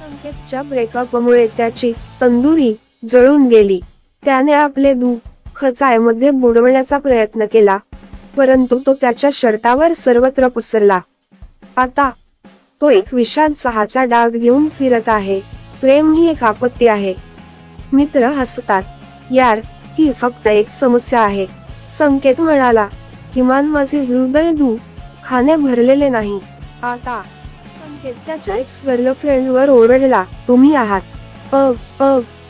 संकेतच्या ब्रेकअपमुळे त्याची तंदुरी जळून गेली. त्याने आपले दुःख चायमध्ये बुडवण्याचा प्रयत्न केला, परंतु तो त्याच्या शर्टावर सर्वत्र पसरला. आता तो एक विशाल चहाचा डाग घेऊन फिरत आहे. प्रेम ही एक आपत्ती आहे. मित्र हसतात. यार, ही फक्त एक समस्या आहे, संकेत म्हणाला. किमान माझे हृदय दुःखाने भरलेले नाही. आता संकेत त्याच्या एक्स गर्लफ्रेंडवर ओरडला. तुम्ही आहात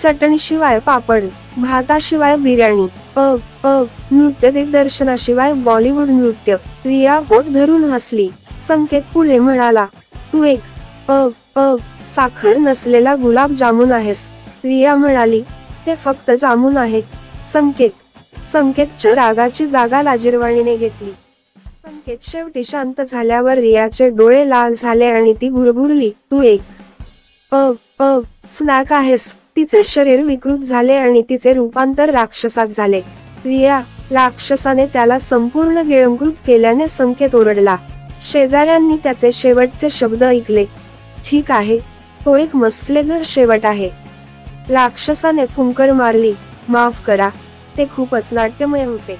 चटणीशिवाय पापड, भाताशिवाय बिर्याणी, नृत्य दिग्दर्शनाशिवाय बॉलिवूड नृत्य. रिया पोट धरून हसली. संकेत पुढे म्हणाला, तू एक साखर नसलेला गुलाब जामुन आहेस. रिया म्हणाली, ते फक्त जामुन आहे. संकेतच्या रागाची जागा लाजिरवाणीने घेतली. संकेत शेवटी शांत झाल्यावर रियाचे डोळे लाल झाले आणि ती गुरगुरली, तू एक स्नॅक आहेस. तिचे शरीर विकृत झाले आणि तिचे रूपांतर राक्षसात झाले. रिया राक्षसाने त्याला संपूर्ण गिळंकृत केल्याने संकेत ओरडला. शेजाऱ्यांनी त्याचे शेवटचे शब्द ऐकले. ठीक आहे, तो एक मस्कुलर शेवट आहे. राक्षसाने फुंकर मारली. माफ करा, ते खूपच नाट्यमय होते.